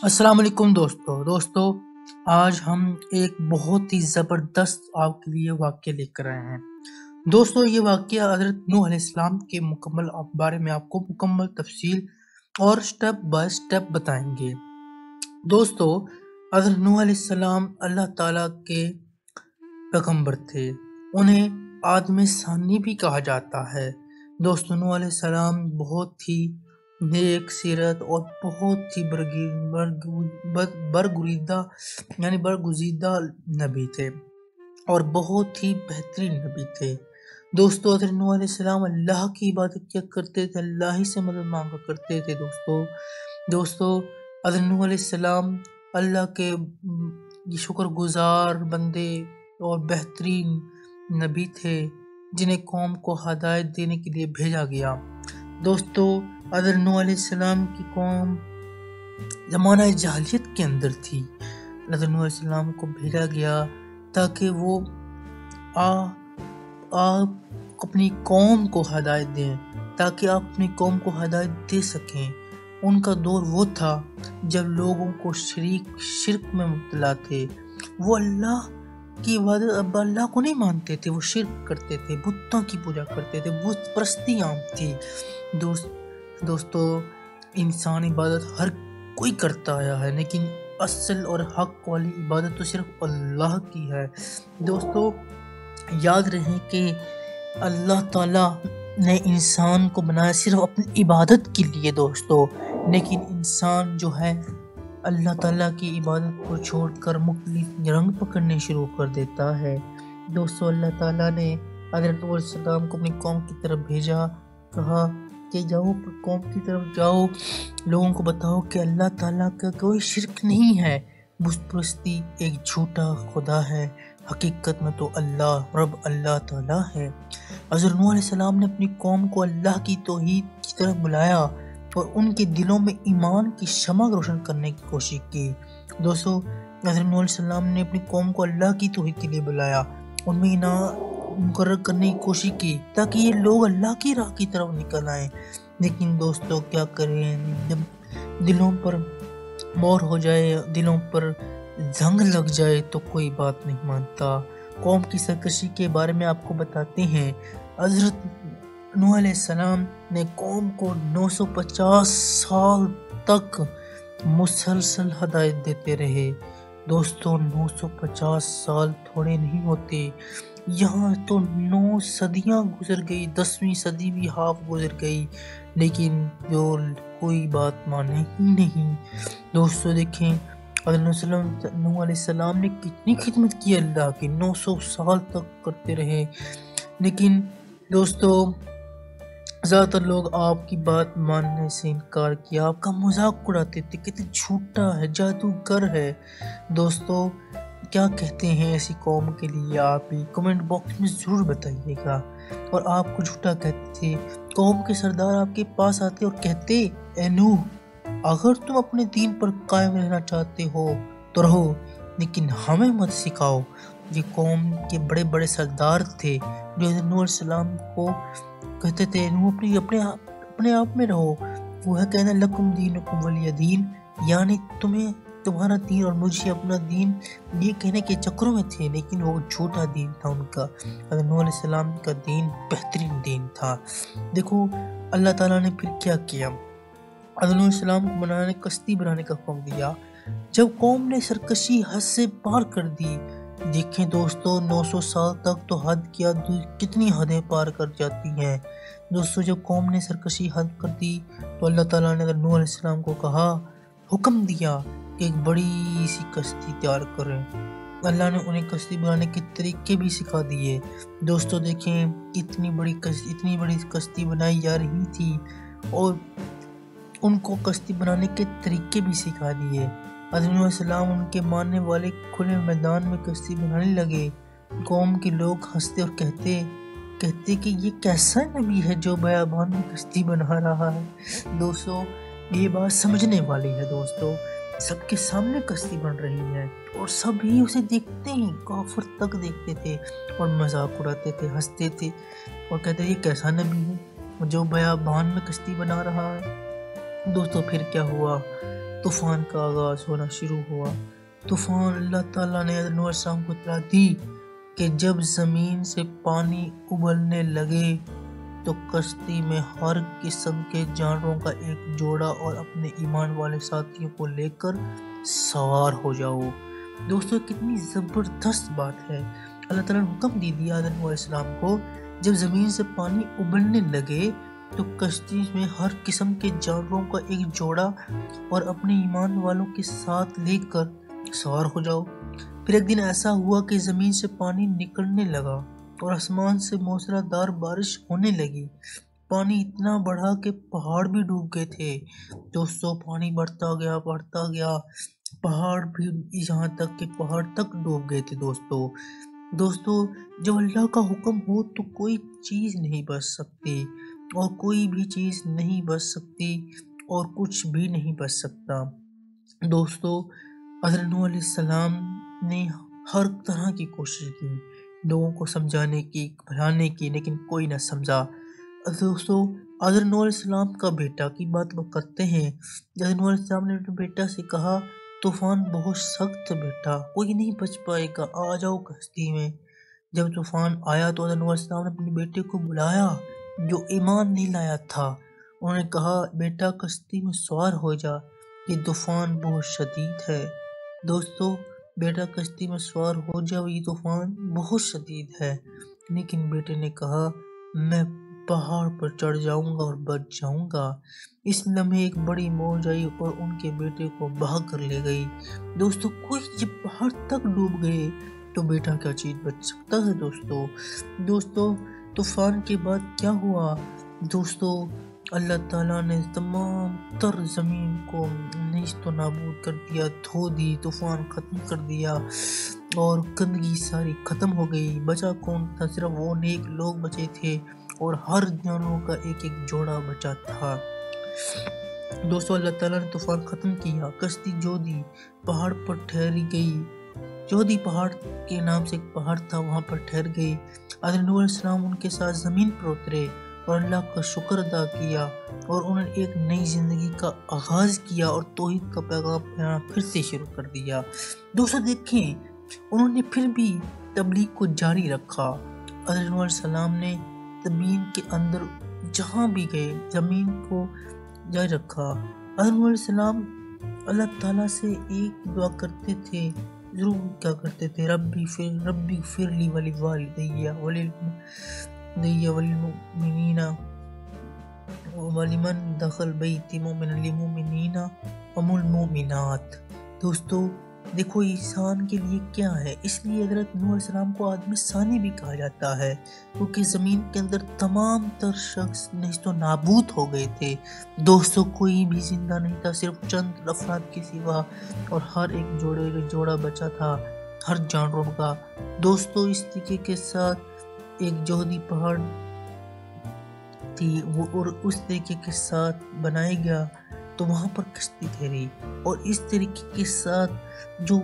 السلام علیکم دوستو آج ہم ایک بہت ہی زبردست آپ کے لیے واقعہ لے کر آئے ہیں۔ دوستو یہ واقعہ حضرت نوح علیہ السلام کے مکمل بارے میں آپ کو مکمل تفصیل اور سٹیپ بائی سٹیپ بتائیں گے۔ دوستو حضرت نوح علیہ السلام اللہ تعالیٰ کے پیغمبر تھے، انہیں آدم ثانی بھی کہا جاتا ہے۔ دوستو نوح علیہ السلام بہت ہی نیک سیرت اور بہت ہی برگزیدہ نبی تھے اور بہت ہی بہترین نبی تھے۔ دوستو حضرت نوح علیہ السلام اللہ کی عبادت کیا کرتے تھے، اللہ ہی سے مدد مانگا کرتے تھے۔ دوستو حضرت نوح علیہ السلام اللہ کے شکر گزار بندے اور بہترین نبی تھے جنہیں قوم کو ہدایت دینے کے لیے بھیجا گیا۔ دوستو حضرت نوح علیہ السلام کی قوم زمانہ جاہلیت کے اندر تھی۔ حضرت نوح علیہ السلام کو بھیجا گیا تاکہ وہ آپ اپنی قوم کو ہدایت دیں، تاکہ آپ اپنی قوم کو ہدایت دے سکیں۔ ان کا دور وہ تھا جب لوگوں کو شرک میں مبتلا تھے، وہ اللہ کی عبادت اللہ کو نہیں مانتے تھے، وہ شرک کرتے تھے، بتوں کی پوجا کرتے تھے، بت پرستی عام تھی۔ دوستو انسان عبادت ہر کوئی کرتا آیا ہے، لیکن اصل اور حق والی عبادت تو صرف اللہ کی ہے۔ دوستو یاد رہے کہ اللہ تعالیٰ نے انسان کو بنایا صرف اپنی عبادت کے لیے دوستو، لیکن انسان جو ہے اللہ تعالیٰ کی عبادت کو چھوڑ کر مختلف رنگ پکڑنے شروع کر دیتا ہے۔ دوستو اللہ تعالیٰ نے حضرت نوح علیہ السلام کو اپنی قوم کی طرف بھیجا، کہا کہ جاؤ قوم کی طرف جاؤ، لوگوں کو بتاؤ کہ اللہ تعالیٰ کا کوئی شرک نہیں ہے، بت پرستی ایک جھوٹا خدا ہے، حقیقت میں تو اللہ تعالیٰ ہے۔ حضرت نوح علیہ السلام نے اپنی قوم کو اللہ کی توحید کی طرف بلایا اور ان کے دلوں میں ایمان کی شمع روشن کرنے کی کوشش کی۔ دوستو حضرت نوح علیہ السلام نے اپنی قوم کو اللہ کی توحید کے لیے بلایا، ان میں مقرر کرنے کی کوشش کی تاکہ یہ لوگ اللہ کی راہ کی طرف نکل آئیں۔ لیکن دوستو کیا کریں، جب دلوں پر مور ہو جائے، دلوں پر زنگ لگ جائے تو کوئی بات نہیں مانتا۔ قوم کی سرکشی کے بارے میں آپ کو بتاتے ہیں۔ حضرت نوح علیہ السلام نے قوم کو 950 سال تک مسلسل ہدایت دیتے رہے۔ دوستو 950 سال تھوڑے نہیں ہوتے، یہاں تو 9 صدیاں گزر گئی، 10ویں صدی بھی ہاف گزر گئی، لیکن جو کوئی بات مانے ہی نہیں۔ دوستو دیکھیں حضرت نوح علیہ السلام نے کتنی خدمت کی اللہ کی، 900 سال تک کرتے رہے، لیکن دوستو زیادہ تر لوگ آپ کی بات ماننے سے انکار کیا، آپ کا مذاق اڑاتے تھے، کہتے جھوٹا ہے، جادوگر ہے۔ دوستو کیا کہتے ہیں ایسی قوم کے لیے، آپ ہی کمنٹ باکس میں ضرور بتائیے گا۔ اور آپ کو جھوٹا کہتے تھے، قوم کے سردار آپ کے پاس آتے اور کہتے اے نوح اگر تم اپنے دین پر قائم رہنا چاہتے ہو تو رہو، لیکن ہمیں مت سکھاؤ۔ یہ قوم کے بڑے بڑے سردار تھے جو حضرت نوح علیہ السلام کو کہتے تھے نوح اپنے آپ میں رہو، وہ ہے کہنا لکم دینکم ولی دین، یعنی تمہارا دین اور مجھے اپنا دین، یہ کہنے کے چکروں میں تھے، لیکن وہ جھوٹا دین تھا ان کا۔ حضرت نوح علیہ السلام کا دین بہترین دین تھا۔ دیکھو اللہ تعالیٰ نے پھر کیا کیا، حضرت نوح علیہ السلام کو کشتی بنانے کا حکم دیا۔ جب قوم نے سرکشی حد سے پار کر دی، دیکھیں دوستو 900 سال تک تو حد کیا کتنی حدیں پار کر جاتی ہیں۔ دوستو جب قوم نے سرکشی حد کر دی تو اللہ تعالیٰ نے نوح علیہ السلام کو کہا، حکم دیا کہ ایک بڑی سی کشتی تیار کریں۔ اللہ نے انہیں کشتی بنانے کے طریقے بھی سکھا دیے۔ دوستو دیکھیں اتنی بڑی کشتی بنائی جا رہی تھی اور ان کو کشتی بنانے کے طریقے بھی سکھا دیے۔ حضرت نوح علیہ السلام ان کے ماننے والے کھلے میدان میں کشتی بنانے لگے۔ قوم کے لوگ ہنستے اور کہتے کہ یہ کیسا نبی ہے جو بیابان میں کشتی بنا رہا ہے۔ دوستو یہ بات سمجھنے والی ہے، دوستو سب کے سامنے کشتی بن رہی ہے اور سب ہی اسے دیکھتے ہیں، کافر تک دیکھتے تھے اور مذاق اڑاتے تھے، ہنستے تھے اور کہتے یہ کیسا نبی ہے جو بیابان میں کشتی بنا رہا ہے۔ دوستو پھر کیا ہوا، طوفان کا آغاز ہونا شروع ہوا۔ طوفان اللہ تعالیٰ نے حضرت نوح علیہ السلام کو اطلاع دی کہ جب زمین سے پانی ابلنے لگے تو کشتی میں ہر قسم کے جانوروں کا ایک جوڑا اور اپنے ایمان والے ساتھیوں کو لے کر سوار ہو جاؤ۔ دوستو کتنی زبردست بات ہے۔ اللہ تعالیٰ نے حکم دیا حضرت نوح علیہ السلام کو، جب زمین سے پانی ابلنے لگے تو کشتی میں ہر قسم کے جانوروں کا ایک جوڑا اور اپنے ایمان والوں کے ساتھ لے کر سوار ہو جاؤ۔ پھر ایک دن ایسا ہوا کہ زمین سے پانی نکلنے لگا اور آسمان سے موسلا دھار بارش ہونے لگی۔ پانی اتنا بڑھا کہ پہاڑ بھی ڈوب گئے تھے۔ دوستو پانی بڑھتا گیا، پہاڑ بھی یہاں تک کہ پہاڑ تک ڈوب گئے تھے۔ دوستو جب اللہ کا حکم ہو تو کوئی چیز نہیں بچ سکتی، اور کوئی بھی چیز نہیں بچ سکتی، اور کچھ بھی نہیں بچ سکتا۔ دوستو حضرت نوح علیہ السلام نے ہر طرح کی کوشش کی، لوگوں کو سمجھانے کی، بڑھانے کی، لیکن کوئی نہ سمجھا۔ دوستو حضرت نوح علیہ السلام کا بیٹا کی بات کرتے ہیں۔ حضرت نوح علیہ السلام نے اپنے بیٹا سے کہا، طوفان بہت سخت ہے بیٹا، کوئی نہیں بچ پائے گا، آ جاؤ کشتی میں۔ جب طوفان آیا تو حضرت نوح علیہ السلام نے اپنے بیٹے کو بلایا جو ایمان نہیں لایا تھا۔ انہوں نے کہا، بیٹا کشتی میں سوار ہو جا، یہ طوفان بہت شدید ہے۔ دوستو بیٹا کشتی میں سوار ہو جا، یہ طوفان بہت شدید ہے۔ لیکن بیٹے نے کہا، میں پہاڑ پر چڑھ جاؤں گا اور بچ جاؤں گا۔ اس لمحے ایک بڑی موج آئی اور ان کے بیٹے کو بہا کر لے گئی۔ دوستو کوئی جب پہاڑ تک ڈوب گئے تو بیٹا کیا چیز بچ سکتا ہے۔ دوستو طوفان کے بعد کیا ہوا؟ دوستو اللہ تعالیٰ نے تمام تر زمین کو نیست و نابود کر دیا، دھو دی، طوفان ختم کر دیا اور گندگی ساری ختم ہو گئی۔ بچا کون تھا؟ صرف وہ نیک لوگ بچے تھے اور ہر جانوروں کا ایک ایک جوڑا بچا تھا۔ دوستو اللہ تعالیٰ نے طوفان ختم کیا، کشتی جودھی پہاڑ پر ٹھہری گئی۔ جودھی پہاڑ کے نام سے ایک پہاڑ تھا، وہاں پر ٹھہر گئی۔ حضرت نوح علیہ السلام ان کے ساتھ زمین پر اترے اور اللہ کا شکر ادا کیا، اور انہوں نے ایک نئی زندگی کا آغاز کیا اور توحید کا پیغام پھیلانا پھر سے شروع کر دیا۔ دوستو دیکھیں انہوں نے پھر بھی تبلیغ کو جاری رکھا۔ حضرت نوح علیہ السلام نے زمین کے اندر جہاں بھی گئے زمین کو جاری رکھا۔ حضرت نوح علیہ السلام اللہ تعالیٰ سے ایک دعا کرتے تھے، ضرور کیا کرتے تھے، ربی اغفر لی ولوالدی وللمؤمنین ولمن دخل بیتی مؤمنا للمؤمنین والمؤمنات۔ دوستو دیکھو انسان کے لیے کیا ہے، اس لیے حضرت نوح علیہ السلام کو آدم ثانی بھی کہا جاتا ہے، کیونکہ زمین کے اندر تمام تر شخص نیست و نابود ہو گئے تھے۔ دوستو کوئی بھی زندہ نہیں تھا، صرف چند افراد کے سوا، اور ہر ایک جوڑا بچا تھا ہر جانوروں کا۔ دوستو اس طریقے کے ساتھ ایک جودھی پہاڑ تھی وہ، اور اس طریقے کے ساتھ بنایا گیا تو وہاں پر کشتی ٹھہری، اور اس طریقے کے ساتھ جو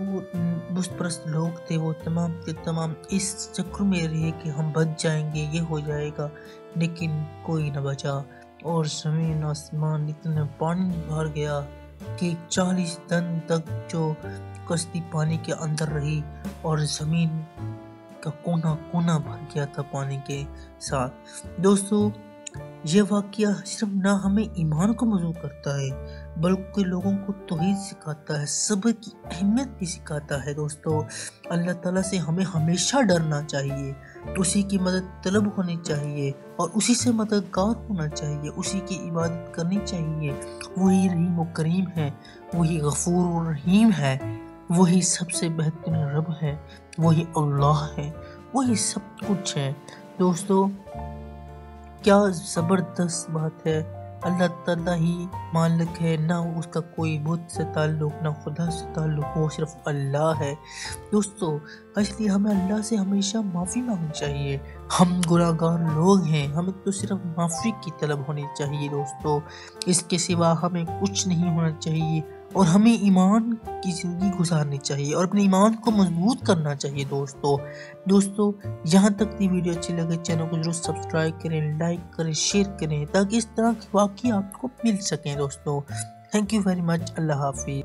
بت پرست لوگ تھے وہ تمام کے تمام اس چکر میں رہے کہ ہم بچ جائیں گے، یہ ہو جائے گا، لیکن کوئی نہ بچا، اور زمین آسمان اتنے پانی بھر گیا کہ 40 دن تک جو کشتی پانی کے اندر رہی اور زمین کا کونا کونا بھر گیا تھا پانی کے ساتھ۔ دوستو یہ واقعہ صرف نہ ہمیں ایمان کو مضبوط کرتا ہے بلکہ لوگوں کو توحید سکھاتا ہے، صبر کی اہمیت بھی سکھاتا ہے۔ دوستو اللہ تعالیٰ سے ہمیں ہمیشہ ڈرنا چاہیے، اسی کی مدد طلب ہونی چاہیے اور اسی سے مددگار ہونا چاہیے، اسی کی عبادت کرنی چاہیے۔ وہی رحیم و کریم ہے، وہی غفور و رحیم ہے، وہی سب سے بہترین رب ہے، وہی اللہ ہے، وہی سب کچھ ہے۔ دوستو کیا زبردست بات ہے، اللہ تعالیٰ ہی مالک ہے، نہ اس کا کوئی بت سے تعلق، نہ خدا سے تعلق، وہ صرف اللہ ہے۔ دوستو اس لیے ہمیں اللہ سے ہمیشہ معافی مانگنی چاہیے، ہم گناہگار لوگ ہیں، ہمیں تو صرف معافی کی طلب ہونی چاہیے۔ دوستو اس کے سوا ہمیں کچھ نہیں ہونا چاہیے، اور ہمیں ایمان کی زندگی گزارنی چاہیے اور اپنے ایمان کو مضبوط کرنا چاہیے دوستو یہاں تک کی ویڈیو اچھی لگے چینل کو ضرور سبسکرائب کریں، لائک کریں، شیئر کریں تاکہ اس طرح کے واقعی آپ کو مل سکیں دوستو۔ تھینک یو ویری مچ، اللہ حافظ۔